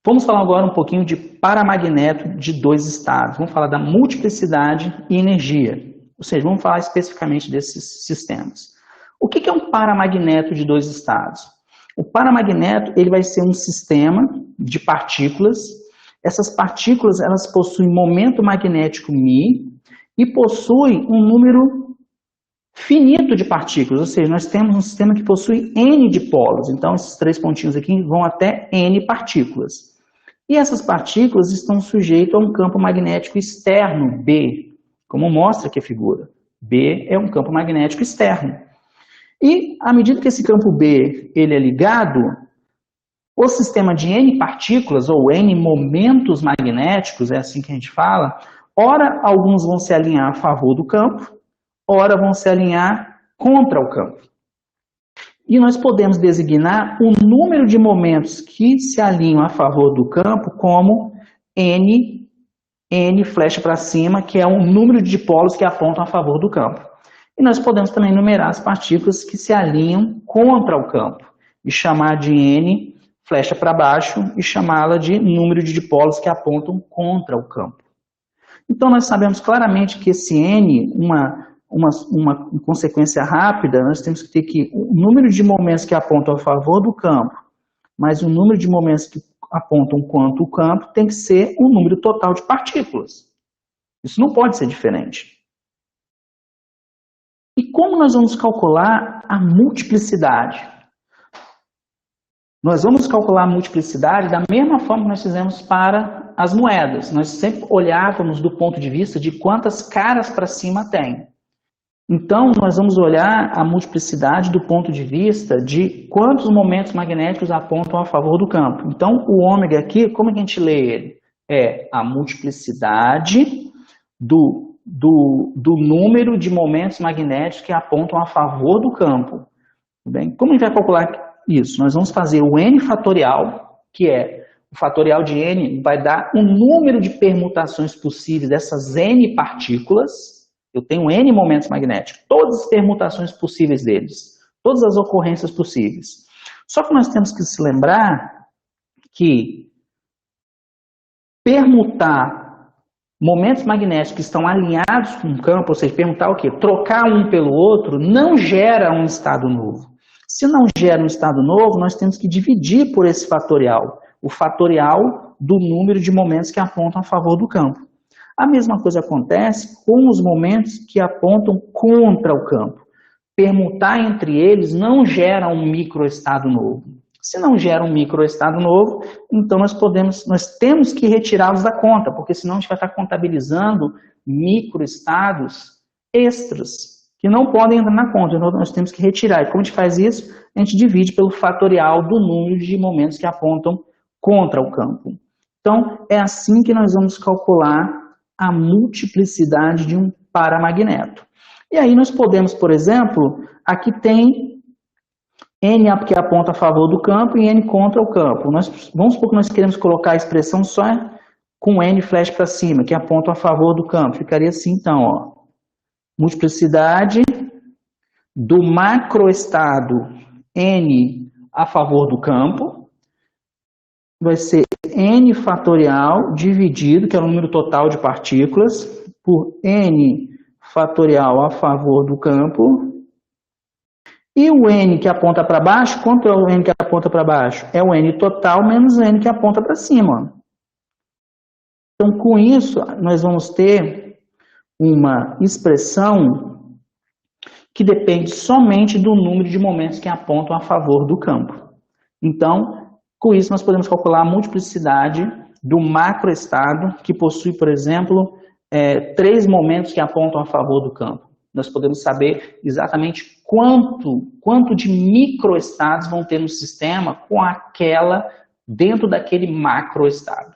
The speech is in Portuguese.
Vamos falar agora um pouquinho de paramagneto de dois estados. Vamos falar da multiplicidade e energia. Ou seja, vamos falar especificamente desses sistemas. O que é um paramagneto de dois estados? O paramagneto ele vai ser um sistema de partículas. Essas partículas elas possuem momento magnético μ e possuem um número finito de partículas, ou seja, nós temos um sistema que possui N dipolos, então esses três pontinhos aqui vão até N partículas. E essas partículas estão sujeitas a um campo magnético externo, B, como mostra aqui a figura. B é um campo magnético externo. E, à medida que esse campo B ele é ligado, o sistema de N partículas, ou N momentos magnéticos, é assim que a gente fala, ora alguns vão se alinhar a favor do campo, ora vão se alinhar contra o campo. E nós podemos designar o número de momentos que se alinham a favor do campo como N flecha para cima, que é o número de dipolos que apontam a favor do campo. E nós podemos também numerar as partículas que se alinham contra o campo, e chamar de N flecha para baixo, e chamá-la de número de dipolos que apontam contra o campo. Então nós sabemos claramente que esse N, uma consequência rápida, nós temos que ter que o número de momentos que apontam a favor do campo, mais o número de momentos que apontam contra o campo, tem que ser o número total de partículas. Isso não pode ser diferente. E como nós vamos calcular a multiplicidade? Nós vamos calcular a multiplicidade da mesma forma que nós fizemos para as moedas. Nós sempre olhávamos do ponto de vista de quantas caras para cima tem. Então, nós vamos olhar a multiplicidade do ponto de vista de quantos momentos magnéticos apontam a favor do campo. Então, o ômega aqui, como é que a gente lê ele? É a multiplicidade do número de momentos magnéticos que apontam a favor do campo. Tudo bem? Como a gente vai calcular isso? Nós vamos fazer o N fatorial, que é o fatorial de N vai dar o número de permutações possíveis dessas N partículas. Eu tenho N momentos magnéticos, todas as permutações possíveis deles, todas as ocorrências possíveis. Só que nós temos que se lembrar que permutar momentos magnéticos que estão alinhados com o campo, ou seja, permutar o quê? Trocar um pelo outro, não gera um estado novo. Se não gera um estado novo, nós temos que dividir por esse fatorial, o fatorial do número de momentos que apontam a favor do campo. A mesma coisa acontece com os momentos que apontam contra o campo. Permutar entre eles não gera um microestado novo. Se não gera um microestado novo, então nós temos que retirá-los da conta, porque senão a gente vai estar contabilizando microestados extras, que não podem entrar na conta. Então nós temos que retirar. E como a gente faz isso? A gente divide pelo fatorial do número de momentos que apontam contra o campo. Então é assim que nós vamos calcular a multiplicidade de um paramagneto. E aí nós podemos, por exemplo, aqui tem N que aponta a favor do campo e N contra o campo. Vamos supor que nós queremos colocar a expressão só com N flecha para cima, que aponta a favor do campo. Ficaria assim então, ó. Multiplicidade do macroestado N a favor do campo vai ser N fatorial dividido, que é o número total de partículas, por N fatorial a favor do campo. E o N que aponta para baixo, quanto é o N que aponta para baixo? É o N total menos o N que aponta para cima. Então, com isso, nós vamos ter uma expressão que depende somente do número de momentos que apontam a favor do campo. Então, com isso, nós podemos calcular a multiplicidade do macroestado, que possui, por exemplo, 3 momentos que apontam a favor do campo. Nós podemos saber exatamente quanto de microestados vão ter no sistema com dentro daquele macroestado.